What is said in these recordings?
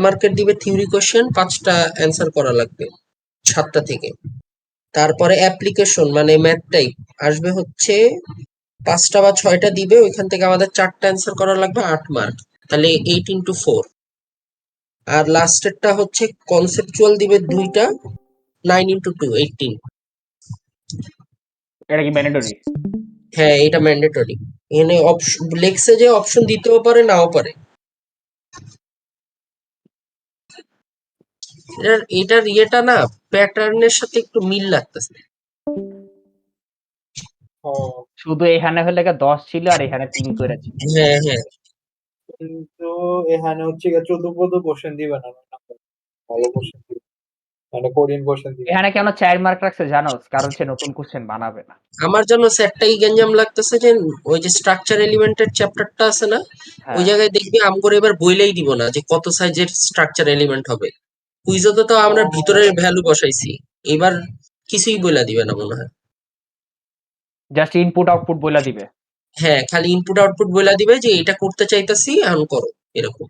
মার্কের দিবে theory question 5টা অ্যান্সার করা লাগবে 7টা থেকে। তারপরে অ্যাপ্লিকেশন মানে ম্যাথ টাইপ আসবে হচ্ছে 5টা বা 6টা দিবে, ওইখান থেকে আমাদের 4টা অ্যান্সার করা লাগবে 8 মার্ক, তাহলে 8 × 4। আর লাস্টেরটা হচ্ছে কনসেপচুয়াল দিবে 2টা, 9 × 2 18। এটা কি ম্যান্ডেটরি? হ্যাঁ, এটা ম্যান্ডেটরি। এখানে লেখছে যে অপশন দিতেও পারে নাও পারে। এটার ইয়েটা না প্যাটার্নের সাথে একটু মিল লাগতেছে। শুধু এখানে হলে 10 ছিল আর এখানে 3 করে ছিল। হ্যাঁ হ্যাঁ, কিন্তু এখানে হচ্ছে 14 কোশ্চেন দিবে না, ভালো কোশ্চেন দিবে, মানে কোরিয়ান কোশ্চেন দিবে। এখানে কেন 4 মার্ক রাখছে জানোস? কারণ সে নতুন কোশ্চেন বানাবে না। আমার জন্য সেটটাই গেঞ্জাম লাগতেছে যে ওই যে স্ট্রাকচার এলিমেন্টের চ্যাপ্টারটা আছে না, ওই হ্যাঁ, জায়গায় দেখবি আমগরে এবার বইলেই দিব না যে কত সাইজের স্ট্রাকচার এলিমেন্ট হবে। কুইজতে তো আমরা ভিতরের ভ্যালু বসাইছি, এবার কিছুই বইলা দিবে না মনে হয়। জাস্ট ইনপুট আউটপুট বইলা দিবে। হ্যাঁ, খালি ইনপুট আউটপুট বইলা দিবে যে এটা করতে চাইতাছি এখন করো, এরকম।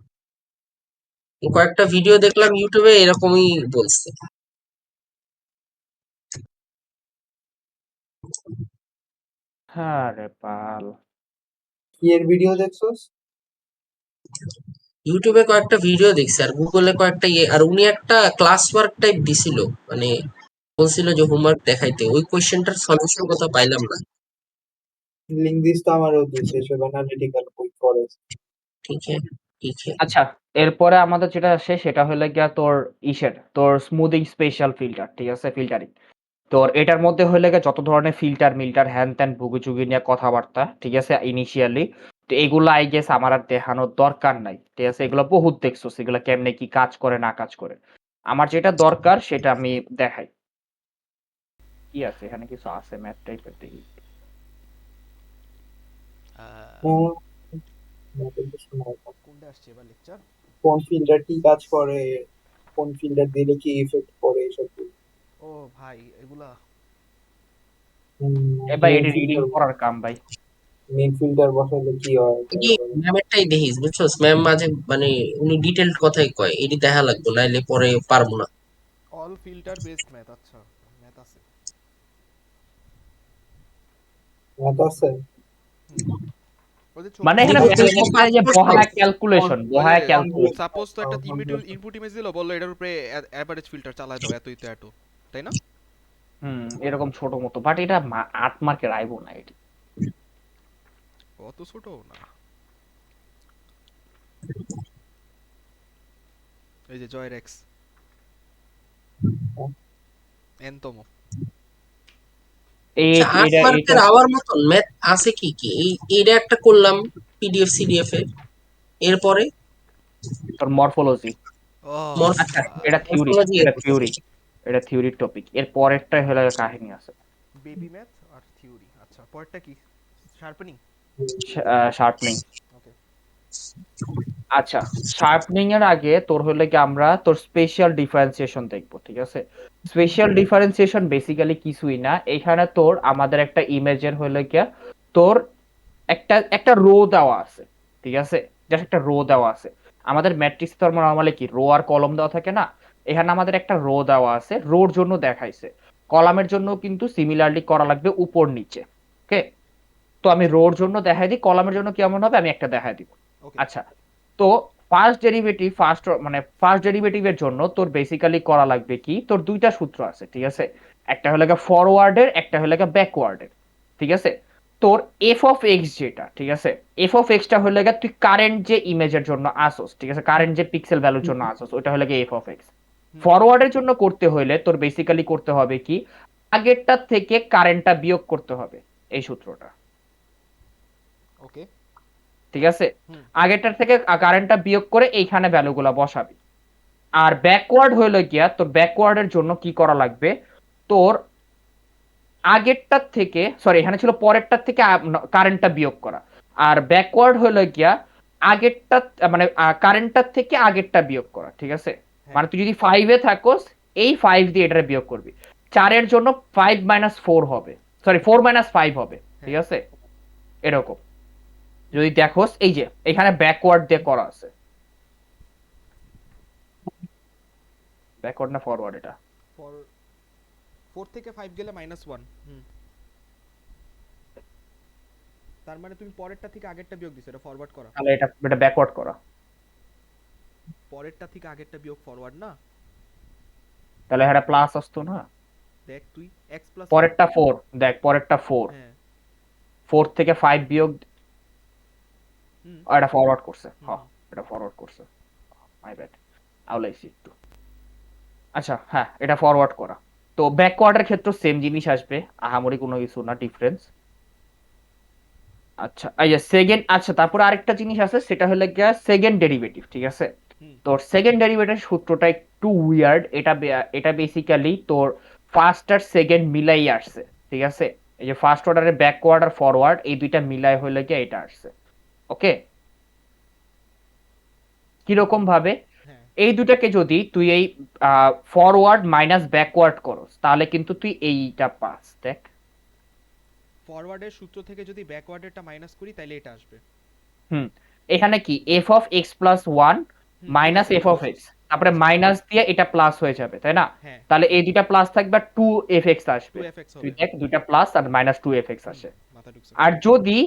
কয়েকটা ভিডিও দেখলাম ইউটিউবে, এরকমই বলছে। হ্যাঁ রে পাল। কি এর ভিডিও দেখছস? ইউটিউবে কয়েকটা ভিডিও দেখছি আর গুগলে কয়েকটা ইয়ে, আর উনি একটা ক্লাস ওয়ার্ক টাইপ দিছিল, মানে বলছিল যে হোমওয়ার্ক দেখাইতে, ওই কোয়েশ্চেনটার সলিউশন কথা পাইলাম না। লিংক দিস তো আমারও দিস, এসব অ্যানালিটিক্যাল বই করে। ঠিক আছে, ঠিক আছে। আচ্ছা, এরপরে আমাদের যেটা আসে সেটা হলো গিয়া তোর স্মুদিং স্পেশাল ফিল্টার, ঠিক আছে? ফিল্টারিং। তোর এটার মধ্যে হলে গিয়ে যত ধরনের ফিল্টার হ্যান ত্যান ভুগি নিয়ে কথাবার্তা, ঠিক আছে? ইনিশিয়ালি তো এগুলো আই গেস আমার আর দেখানোর দরকার নাই, ঠিক আছে? এগুলো বহুত দেখছোস, এগুলো কেমনে কি কাজ করে না কাজ করে। আমার যেটা দরকার সেটা আমি দেখাই। কি আছে এখানে? কিছু আছে ম্যাথ টাইপের দেখি। কোনটা আসছে এবার লেকচার? কোন ফিল্টার কি কাজ করে, কোন ফিল্টার দিলে কি ইফেক্ট করে, এসব। ও ভাই এগুলা এবার এটি রিডিং করার কাম ভাই। মেন ফিল্টার বসালে কি হয়? এটি ম্যামেরটাই দেখিস, বুঝছস? ম্যাম মাঝে মানে উনি ডিটেইলড কথাই কয়, এটি দেখা লাগবে, নাইলে পরে পারবো না। All filter based math. আচ্ছা, ম্যাথ আছে। ম্যাথ আছে। ওই যে মানে এখানে দেখো, ম্যাথ বলতে যে বহায়া ক্যালকুলেশন, বহায়া ক্যালকুলেশন। সাপোজ তো একটা ইনপুট ইমেজ দিলো, বললো এটার উপরে অ্যাভারেজ ফিল্টার চালায় দাও এত এত, তাই না? এরকম ছোট মতো, বাট এটা 8 মার্কের আইবো না এটি। অত ছোট না। এই যে জয়ের এক্স এনতম। আচ্ছা, 8 এটা মার্কের আওয়ার মতন ম্যাথ আছে কি কি? এইটা একটা করলাম পিডিএফ সিডিএফ এ, এরপরে তোর মরফোলজি। ও আচ্ছা, এটা থিওরি, মরফোলজি এটা থিওরি, এটা থিওরির টপিক। এর পরেরটাই হলো কাহিনী আছে। বেবি ম্যাথ আর থিওরি। আচ্ছা, পরেরটা কি? শার্পেনিং। শার্পনিং। ওকে। আচ্ছা, শার্পনিং এর আগে তোর হলে কি আমরা তোর স্পেশাল ডিফারেন্সিয়েশন দেখবো, ঠিক আছে? স্পেশাল ডিফারেন্সিয়েশন বেসিক্যালি কিছুই না, এখানে তোর আমাদের একটা ইমেজের হলে কি তোর একটা একটা রো দেওয়া আছে, ঠিক আছে? জাস্ট একটা রো দেওয়া আছে। আমাদের ম্যাট্রিক্স তো নরমালি কি রো আর কলম দেওয়া থাকে না? এখানে আমাদের একটা রো দেওয়া আছে, রোর জন্য দেখাইছে। কলামের জন্য কিন্তু সিমিলারলি করা লাগবে উপর নিচে। ওকে, তো আমি রোর জন্য দেখাই দিই, কলামের জন্য কেমন হবে আমি একটা দেখাই দিব। আচ্ছা, তো ফার্স্ট ডেরিভেটিভের জন্য তোর বেসিক্যালি করা লাগবে কি, তোর দুইটা সূত্র আছে, ঠিক আছে? একটা হলো ফরওয়ার্ডের, একটা হলো ব্যাকওয়ার্ডের, ঠিক আছে? তোর এফ অফ এক্স যেটা, ঠিক আছে? এফ অফ এক্সটা হলে তুই কারেন্ট যে ইমেজের জন্য আসোস, ঠিক আছে? কারেন্ট যে পিক্সেল ভ্যালুর জন্য আসোস, ওটা হলে এফ অফ এক্স। ফরওয়ার্ডের জন্য করতে হলে তোর বেসিক্যালি করতে হবে কি, আগেরটার থেকে কারেন্টটা বিয়োগ করতে হবে, এই সূত্রটা। ওকে, ঠিক আছে? আগেরটার থেকে কারেন্টটা বিয়োগ করে এইখানে ভ্যালুগুলো বসাবি। আর ব্যাকওয়ার্ড হইলো গিয়া তোর ব্যাকওয়ার্ডের জন্য কি করা লাগবে, তোর আগেরটার থেকে, সরি এখানে ছিল পরেরটার থেকে কারেন্টটা বিয়োগ করা। আর ব্যাকওয়ার্ড হইলো গিয়া আগেরটা, মানে কারেন্টটার থেকে আগেরটা বিয়োগ করা, ঠিক আছে? মানে তুই যদি 5 এ থাকোস, এই 5 দিয়ে এটা বিয়োগ করবি। 4 এর জন্য 5 - 4 হবে, সরি 4 - 5 হবে, ঠিক আছে? এরকম যদি দেখোস, এই যে এখানে ব্যাকওয়ার্ড দিয়ে করা আছে। ব্যাকওয়ার্ড না ফরওয়ার্ড এটা? ফর 4 থেকে 5 গেলে -1। তার মানে তুমি পরেরটা থেকে আগেরটা বিয়োগ দিছো, এটা ফরওয়ার্ড করা। তাহলে এটা ব্যাকওয়ার্ড করা। পরেরটা থেকে আগেরটা বিয়োগ ফরওয়ার্ড না? তাহলে এটা প্লাস আসতো না? দেখ তুই x প্লাস পরেরটা 4, দেখ পরেরটা 4, হ্যাঁ 4 থেকে 5 বিয়োগ, হুম এটা ফরওয়ার্ড করছে। হুম হ্যাঁ, এটা ফরওয়ার্ড করছে, মাই ব্যাড, আউলাইছি একটু। আচ্ছা হ্যাঁ, এটা ফরওয়ার্ড করা। তো ব্যাকওয়ার্ডের ক্ষেত্রে সেম জিনিস আসবে, আহামরি কোনো কিছু না ডিফারেন্স। আচ্ছা এই যে সেকেন্ড, আচ্ছা তারপরে আরেকটা জিনিস আছে, সেটা হলো গিয়া সেকেন্ড ডেরিভেটিভ, ঠিক আছে? হুম তোর সেকেন্ড ডেরিভেটিভ সূত্রটা একটু উইয়ার্ড, এটা বেসিক্যালি তোর ফার্স্ট আর সেকেন্ড মিলাই আসছে, ঠিক আছে? এই যে ফার্স্ট অর্ডারে ব্যাকওয়ার্ড আর ফরওয়ার্ড এই দুইটা মিলাই হলে গিয়ে এটা আসছে। ওকে, কিরকম ভাবে? হ্যাঁ এই দুটাকে যদি তুই এই ফরওয়ার্ড মাইনাস ব্যাকওয়ার্ড করস, তাহলে কিন্তু তুই এইটা পাস। দেখ, ফরওয়ার্ডের সূত্র থেকে যদি ব্যাকওয়ার্ডেরটা মাইনাস করি তাহলে এটা আসবে। হুম, এখানে কি F of x plus one hmm minus বুঝছি এফ অফ বুঝছি এক্স, তারপরে বুঝছি। মাইনাস দিয়ে এটা প্লাস হয়ে যাবে, তাই না? হ্যাঁ তাহলে এই দুইটা প্লাস থাকবে, টু এফ এক্স আসবে। 2fx তুই হবে। দেখ দুইটা প্লাস আর মাইনাস টু এফ এক্স আসে। মাথা ঢুকছে। আর যদি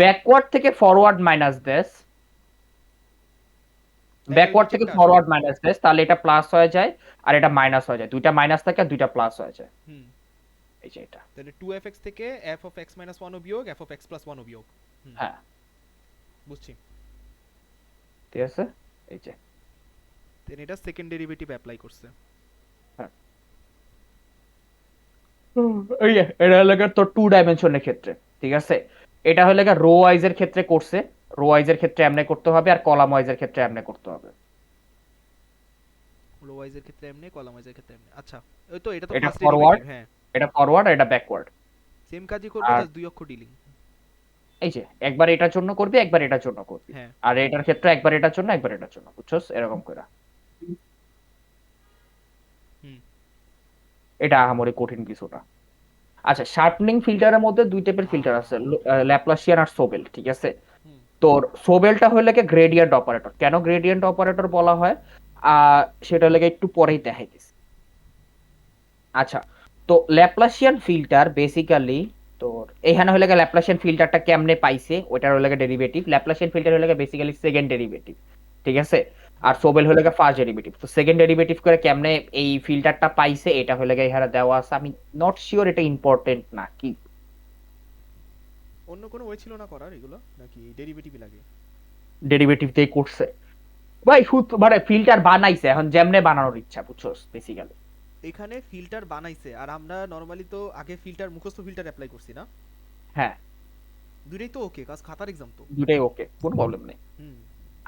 ব্যাকওয়ার্ড থেকে ফরওয়ার্ড মাইনাস দেস, তাহলে ওই ব্যাকওয়ার্ড থেকে নিচেরটা আসবে। ফরওয়ার্ড মাইনাস দেস, তাহলে এটা প্লাস হয়ে যায় আর এটা মাইনাস হয়ে যায়, দুইটা মাইনাস থাকে আর দুইটা প্লাস হয়ে যায়। হুম এই যে এটা। তাহলে 2fx থেকে f of x minus 1 ও বিয়োগ f of x plus 1 ও বিয়োগ। হ্যাঁ, বুঝছি। ঠিক আছে, এই যে। দেন এটা সেকেন্ড ডেরিভেটিভ অ্যাপ্লাই করছে। হ্যাঁ, এই যে এটা হলো গিয়ে তোর টু ডাইমেনশনের ক্ষেত্রে, ঠিক আছে? এটা হলো গিয়ে রো ওয়াইজ এর ক্ষেত্রে করছে, রো ওয়াইজ এর ক্ষেত্রে এমনি করতে হবে আর কলাম ওয়াইজ এর ক্ষেত্রে এমনি করতে হবে। রো ওয়াইজ এর ক্ষেত্রে এমনি, কলাম ওয়াইজ এর ক্ষেত্রে এমনি। আচ্ছা ওই তো এটা তো এটা ফার্স্ট ফরওয়ার্ড, ডেরিভেটিভ। হ্যাঁ এটা ফরওয়ার্ড, এটা ব্যাকওয়ার্ড। সেম কাজই করবো, আর জাস্ট দুই অক্ষর ডিলিং। এই যে একবার এটার জন্য করবি, একবার এটার জন্য করবি, হ্যাঁ আর এটার ক্ষেত্রে একবার এটার জন্য একবার এটার জন্য, বুঝছস? এরকম করে। হুম এটা আহামরি কঠিন কিছু না। আচ্ছা, শার্পনিং ফিল্টারের মধ্যে দুই টাইপের ফিল্টার আছে, ল্যাপ্লাসিয়ান আর সোবেল, ঠিক আছে? হুম তোর সোবেলটা হলো কি গ্রেডিয়েন্ট অপারেটর। কেন গ্রেডিয়েন্ট অপারেটর বলা হয় সেটা হলো একটু পরেই দেখাইতেছি। আচ্ছা, তো ল্যাপ্লাসিয়ান ফিল্টার বেসিক্যালি তোর এখানে হলো গিয়ে ল্যাপ্লাসিয়ান ফিল্টারটা কেমনে পাইছে ওটার হলো গিয়ে ডেরিভেটিভ। ল্যাপ্লাসিয়ান ফিল্টার হলো গিয়ে বেসিক্যালি সেকেন্ড ডেরিভেটিভ, ঠিক আছে? আর সোবেল হলো গিয়ে ফার্স্ট ডেরিভেটিভ। তো সেকেন্ড ডেরিভেটিভ করে কেমনে এই ফিল্টারটা পাইছে এটা হলো গিয়ে এখানে দেওয়া আছে। আমি নট শিওর এটা ইম্পর্টেন্ট না কি, অন্য কোনো ওয়ে ছিল না করার এগুলো, নাকি ডেরিভেটিভই লাগে? ডেরিভেটিভ দিয়ে করছে ভাই, মানে ফিল্টার বানাইছে, এখন যেমনে বানানোর ইচ্ছা, বুঝছস? বেসিক্যালি এখানে ফিল্টার বানাইছে, আর আমরা নরমালি তো আগে ফিল্টার মুখস্থ ফিল্টার অ্যাপ্লাই করছি না? হ্যাঁ, দুইটাই তো ওকে, কাজ খাতার এক্সাম তো। দুটাই ওকে, কোনো প্রবলেম নেই। হুম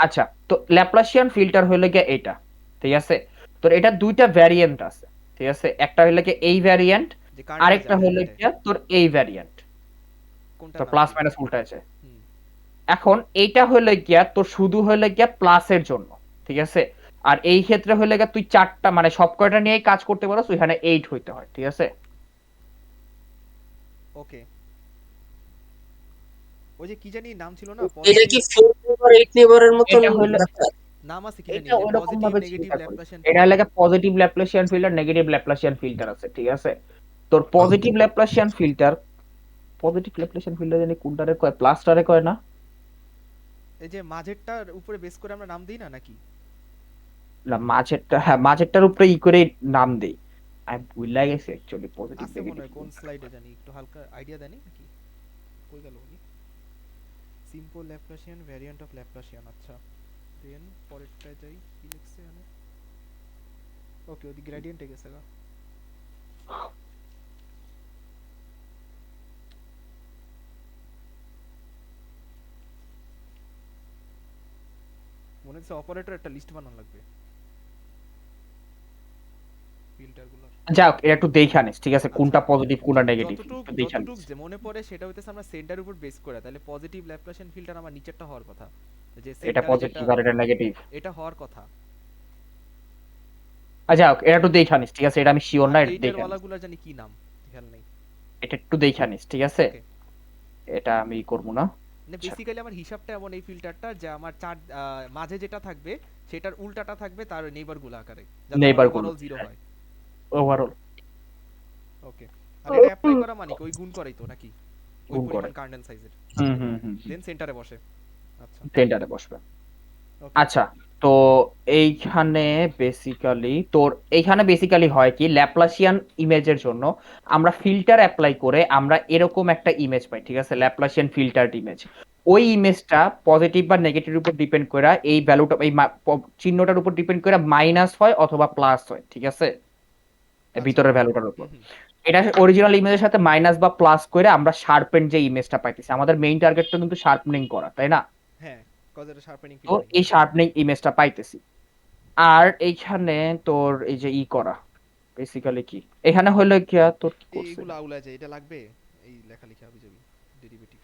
আচ্ছা, তো ল্যাপ্লাসিয়ান ফিল্টার হইলে গিয়ে এটা, ঠিক আছে? তোর এটা দুইটা ভ্যারিয়েন্ট আছে, ঠিক আছে? একটা হইলে গিয়ে এই ভ্যারিয়েন্ট, যে কার্নেল আরেকটা যায়, হ্যাঁ হইলে এটাই। গিয়ে তোর এই ভ্যারিয়েন্ট, কোনটার তোর নাম প্লাস কি? মাইনাস উল্টা আছে। হুম এখন এইটা হইলে গিয়া তোর শুধু হইলে গিয়া প্লাসের জন্য, ঠিক আছে? আর এই ক্ষেত্রে হইলে গিয়া তুই চারটা মানে সব কয়টা নিয়েই কাজ করতে পারো, এখানে 8 হইতে হয়, ঠিক আছে? ওকে। ওই যে কি জানি নাম ছিল না, এটা কি পজিটিভ 4 নেবার 8 নেবারের মতন এটা হইলে ব্যাপার? নাম আছে কি জানি, এটা যে ওইরকম পজিটিভ ভাবে নেগেটিভ চিন্তা করিস, ল্যাপ্লাসিয়ান এটা ফিল্টার। হলে positive Laplacian filter, negative Laplacian filter আছে, ঠিক আছে? তোর positive Laplacian filter, positive Laplacian filter জানি কোনটারে কয়, প্লাসটারে কয় না? এই যে মাঝেরটার উপরে বেস করে আমরা নাম দিই না নাকি? না, মাঝেরটা, হ্যাঁ মাঝেরটার উপরে ই করে নাম দেই। আমি ভুলে গেছি অ্যাকচুয়ালি পজিটিভ আছে মনে নেগেটিভ। হয় কোন স্লাইডে জানি, একটু হালকা আইডিয়া দেনি নাকি? কই গেল উনি? Simple Laplacian variant of Laplacian. আচ্ছা দেন পরেরটায় যাই, কি লিখছে এখানে? ওকে, ওদি গ্রেডিয়েন্টে গেছে গা। মনে হচ্ছে অপারেটর একটা লিস্ট বানানো লাগবে ফিল্টারগুলোর। যাক, এটা একটু দেখে আনিস, ঠিক আছে? আচ্ছা কোনটা পজিটিভ কোনটা নেগেটিভ যতটুক একটু দেখে যতটুক আনিস। যে মনে পড়ে সেটা হইতেছে আমরা সেন্টার উপর বেস করে, তাহলে পজিটিভ ল্যাপ্লাসিয়ান ফিল্টার আমার নিচেরটা হওয়ার কথা, যে এটা সেন্টারে যেটা, পজিটিভ আর এটা নেগেটিভ। এটা হওয়ার কথা। আচ্ছা এটা একটু দেখে আনিস, ঠিক আছে? এটা আমি শিওর আর না, এটা এইটার দেখে আনিস। ওয়ালাগুলো জানি কি নাম, খেয়াল নেই। এটা একটু দেখে আনিস, ঠিক আছে? ওকে এটা আমি করবো না। মানে বেসিক্যালি আমার হিসাবটা এমন এই ফিল্টারটা যে আমার চার মাঝে যেটা থাকবে সেটার উল্টাটা থাকবে তার নেইবারগুলো আকারে, যাতে আমার নেইবার গুলো ওভারঅল 0 হয়। ওভারঅল ওকে, আর এটা অ্যাপ্লাই করা মানে কি ওই গুণ করাই তো নাকি ওই গুণ করে। পরিমাণ কার্নেল সাইজের? দেন সেন্টারে বসে। আচ্ছা সেন্টারে বসবে। ওকে। আচ্ছা, তো এইখানে বেসিক্যালি হয় কি, ল্যাপ্লাসিয়ান ইমেজের জন্য আমরা ফিল্টার অ্যাপ্লাই করে আমরা এরকম একটা ইমেজ পাই, ঠিক আছে, ল্যাপ্লাসিয়ান ফিল্টার্ড ইমেজ। ওই ইমেজটা পজিটিভ বা নেগেটিভের উপর ডিপেন্ড করে এই ভ্যালুটা চিহ্নটার উপর ডিপেন্ড করে মাইনাস হয় অথবা প্লাস হয়, ঠিক আছে, আচ্ছা ভিতরের ভ্যালুটার উপর। হুম হুম এটা অরিজিনাল ইমেজের সাথে মাইনাস বা প্লাস করে আমরা শার্পেন যে ইমেজটা পাইতেছি, আমাদের মেইন টার্গেট তো কিন্তু শার্পনিং করা, তাই না? হ্যাঁ, কজ এটা শার্পেনিং তো ফিল্টারিং। এই শার্পনিং ইমেজটা পাইতেছি। আর এইখানে তোর এই যে করা বেসিক্যালি কি, এখানে হলো কি তোর কি করছে, এইগুলো আউলা যায়, এটা লাগবে এই লেখালেখি হাবিজাবি ডেরিভেটিভ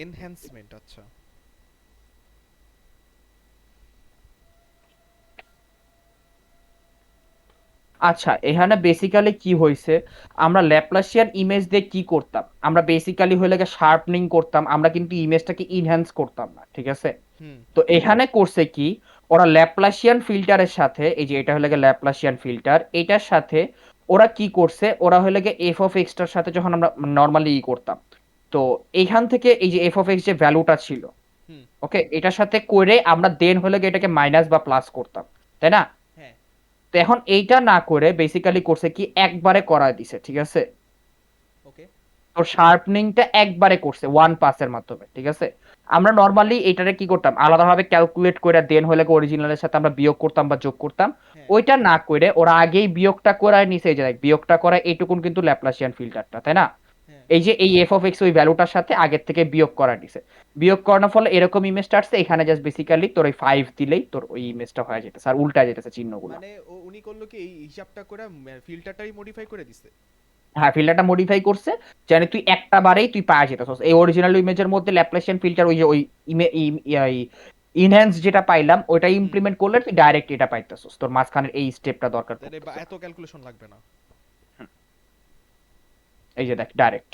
এনহ্যান্সমেন্ট। আচ্ছা আচ্ছা এখানে বেসিক্যালি কি হয়েছে, আমরা ল্যাপ্লাসিয়ান ইমেজ দিয়ে কি করতাম, আমরা বেসিক্যালি হলে শার্পনিং করতাম, আমরা কিন্তু ইমেজটাকে ইনহ্যান্স করতাম না, ঠিক আছে। হুম তো এখানে করছে কি, ওরা ল্যাপ্লাসিয়ান ফিল্টারের সাথে, এই যে এটা হলো গিয়ে ল্যাপ্লাসিয়ান ফিল্টার, এটার সাথে ওরা কি করছে, ওরা হলো গিয়ে এফ অফ এক্সটার সাথে যখন আমরা নর্মালি করতাম, তো এইখান থেকে এই যে এফ অফ এক্স যে ভ্যালুটা ছিল, হুম ওকে, এটার সাথে করে আমরা দেন হলে গিয়ে এটাকে মাইনাস বা প্লাস করতাম, তাই না? হ্যাঁ তো এখন এইটা না করে বেসিক্যালি করছে কি, একবারে করা দিছে, ঠিক আছে। ওকে তো শার্পনিংটা একবারে করছে ওয়ান পাসের মাধ্যমে, ঠিক আছে। আমরা নর্মালি এটারে কি করতাম, আলাদাভাবে ক্যালকুলেট করে দেন হলে অরিজিনালের সাথে আমরা বিয়োগ করতাম বা যোগ করতাম, হ্যাঁ ওইটা না করে ওরা আগেই বিয়োগটা করায় নিছে, এই যে দেখ বিয়োগটা করা এইটুকুন কিন্তু ল্যাপ্লাসিয়ান ফিল্টারটা, তাই না? হ্যাঁ এই যে এই এফ অফ এক্স ওই ভ্যালুটার সাথে আগের থেকে বিয়োগ করা নিছে, বিয়োগ করানোর ফলে এরকম ইমেজটা আসছে, এখানে জাস্ট বেসিক্যালি তোর ওই 5 দিলেই তোর ওই ইমেজটা হয়ে যেতেছে, আর উল্টা যেতেছে চিহ্নগুলো। মানে উনি করলো কি এই হিসাবটা করে ফিল্টারটাই মডিফাই করে দিছে। হ্যাঁ, ফিল্টারটা মডিফাই করছে যেন তুই একটা বারেই তুই পাওয়া যেতেছস এই অরিজিনাল ইমেজের মধ্যে ল্যাপ্লাসিয়ান ফিল্টার, ওই যে ওই ইনহ্যান্স যেটা পাইলাম ওইটা হুম ইমপ্লিমেন্ট করলে তুই ডাইরেক্ট এটা পাইতেছস, তোর মাঝখানের এই স্টেপটা দরকার তাহলে পড়তেছে না। এত ক্যালকুলেশন লাগবে না। এই যে দেখ ডাইরেক্ট।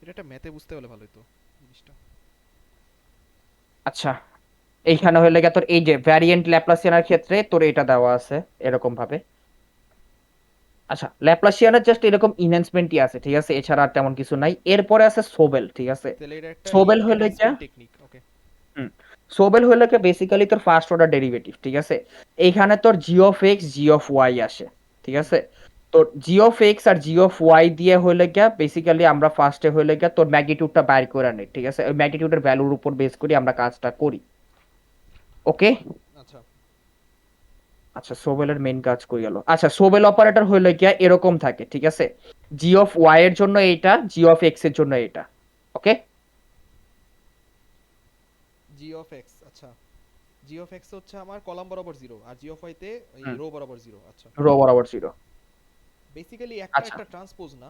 এটা একটা ম্যাথে বুঝতে হলে ভালো হতো জিনিসটা। আচ্ছা, এইখানে হয়ে গেছে তোর এই যে ভ্যারিয়েন্ট ল্যাপ্লাসিয়ানের ক্ষেত্রে তোর এটা দেওয়া আছে এরকম ভাবে। আচ্ছা, ল্যাপ্লাসিয়ানের জাস্ট এরকম ইনহ্যান্সমেন্টই আছে, ঠিক আছে, এছাড়া আর তেমন কিছু নাই। এরপরে আছে সোবেল, ঠিক আছে। তাহলে এটা একটা সোবেল হলো কি, এনহ্যান্সমেন্ট টেকনিক। ওকে হুম, সোবেল হলো কি বেসিক্যালি তোর ফার্স্ট অর্ডার ডেরিভেটিভ, ঠিক আছে। এইখানে তোর G of X G of Y আসে, ঠিক হুম আছে। তোর জি অফ এক্স আর জি অফ ওয়াই দিয়ে হলে গিয়া বেসিক্যালি আমরা ফার্স্টে হলে গিয়া তোর ম্যাগনিটিউডটা বাইর করে নিই, ঠিক আছে, ওই ম্যাগনিটিউডের ভ্যালুর উপর বেস করি আমরা কাজটা করি, ওকে। আচ্ছা আচ্ছা, সোবেলের মেইন কাজ কই গেল। আচ্ছা, সোবেল অপারেটর হইলে গিয়া এরকম থাকে, ঠিক আছে, জি অফ ওয়াই এর জন্য এইটা, জি অফ এক্স এর জন্য এটা, ওকে। জি অফ এক্স। আচ্ছা জি অফ এক্স হচ্ছে আমার কলাম বরাবর 0 আর জি অফ ওয়াই তে এই হুম, রো বরাবর 0। আচ্ছা রো বরাবর জিরো। বেসিক্যালি একটা আচ্ছা, একটা ট্রান্সপোজ না।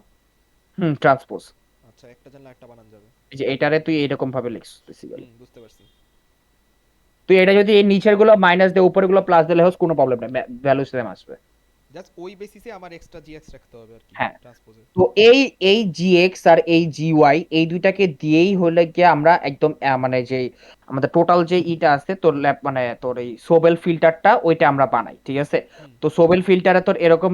হুম, ট্রান্সপোজ। আচ্ছা একটা জানলে একটা বানান যাবে। এই যে এটারে তুই এরকম ভাবে লিখছিস বেসিক্যালি, হুম বুঝতে পারছি। তুই এটা যদি এই নিচের গুলো মাইনাস দিয়ে উপরের গুলো প্লাস দিলে হোস কোনো প্রবলেম নেই, ভ্যালু সেম আসবে। জাস্ট ওই বেসিসে আমার এক্সট্রা জি এক্স রাখতে হবে আর কি হ্যাঁ, ট্রান্সপোজে। তো এই এই জি এক্স আর এই জি ওয়াই এই দুইটাকে দিয়েই হলে গিয়ে আমরা একদম মানে যে আমাদের টোটাল যে ইটা আছে তোর ল্যাব মানে তোর এই সোবেল ফিল্টারটা ওইটা আমরা বানাই, ঠিক আছে। হুম তো সোবেল ফিল্টারে তোর এরকম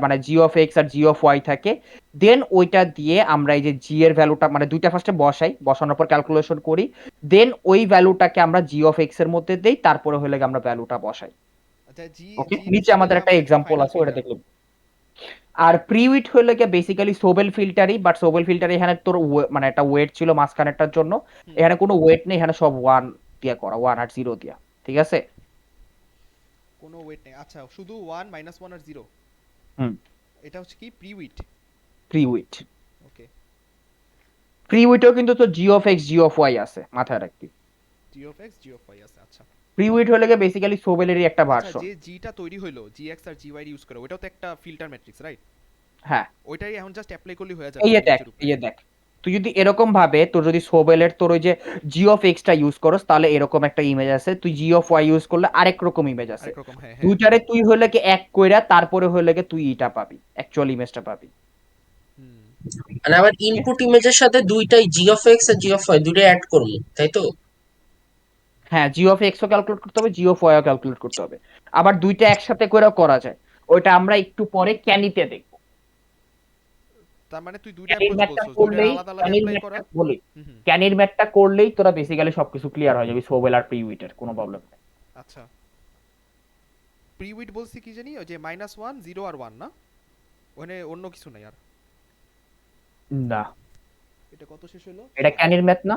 মানে জি অফ এক্স আর জি অফ ওয়াই থাকে, দেন ওইটা দিয়ে আমরা এই যে জি এর ভ্যালুটা মানে দুইটা ফার্স্টে বসাই, বসানোর পর ক্যালকুলেশন করি, দেন ওই ভ্যালুটাকে আমরা জি অফ এক্স এর মধ্যে দেই, তারপরে হলে গিয়ে আমরা ভ্যালুটা বসাই, আচ্ছা জি ওকে। জি নিচে নিচে আমাদের গেলে একটা আমার একটা এক্সাম্পল ফাইনাল আছে, ওটা ফিল্টার। দেখলাম। আর প্রিউইট হইলে গিয়ে বেসিক্যালি সোবেল ফিল্টারই, বাট সোবেল ফিল্টার এখানে তোর মানে একটা ওয়েট ছিল মাঝখানেরটার জন্য, হুম এখানে কোনো ওয়েট নেই, এখানে সব ওয়ান দিয়ে করা, ওয়ান আর জিরো দিয়া, ঠিক আছে। কোনো ওয়েট নেই। আচ্ছা শুধু 1 -1 আর 0। হুম, এটা হচ্ছে কি প্রিউইট। প্রিউইট। ওকে প্রিউইটেও কিন্তু তো G of X G of Y আছে, মাথায় রাখবি। G of X G of Y আছে। আচ্ছা প্রিউইট হলে গিয়ে বেসিক্যালি সোবেলেরই একটা আচ্ছা ভার্সন। যে জিটা তৈরি হলো জি এক্স আর জি ওয়াই ইউজ করে ওটাও তো একটা ফিল্টার ম্যাট্রিক্স রাইট? হ্যাঁ, ওইটাই এখন জাস্ট অ্যাপ্লাই করলেই হয়ে যাবে এই যে দেখ, ইমেজের উপরে। এই যে দেখ, তুই যদি এরকম ভাবে তোর যদি সোবেলের তোর ওই যে জি অফ এক্সটা ইউজ করস তাহলে এরকম একটা ইমেজ আছে, তুই জি অফ ওয়াই ইউজ করলে আরেক রকম ইমেজ আছে। আরেক রকম হ্যাঁ হ্যাঁ। দুইটারে তুই হলে কি এক কইরা তারপরে হলে কি তুই এটা পাবি, অ্যাকচুয়াল ইমেজটা পাবি। হুম মানে আবার ইনপুট ইমেজের সাথে দুইটাই জি অফ এক্স আর জি অফ ওয়াই দুইটাই অ্যাড করবো, তাই তো? হ্যাঁ, জি অফ এক্সও ক্যালকুলেট করতে হবে, জি অফ ওয়াইও ক্যালকুলেট করতে হবে। আবার দুইটা একসাথে করেও করা যায়, ওইটা আমরা একটু পরে ক্যানিতে দেখবো। তার মানে তুই দুইটা ক্যানির অ্যাপ্রোচ ম্যাথটা বলছস, দুইটার করলেই, আলাদা আলাদা ক্যানির অ্যাপ্লাই ম্যাথটা করার। বলি, হুম হুম। ক্যানির ম্যাথটা করলেই তোরা বেসিক্যালি সবকিছু ক্লিয়ার হয়ে যাবে, সোবেল আর প্রিউইটের কোনো প্রবলেম নেই। আচ্ছা, প্রিউইট বলছি কি জানি, ওই যে -1 0 আর 1 না, ওখানে অন্য কিছু নাই আর। না, এটা কত শেষ হলো? এটা ক্যানির ম্যাথ না?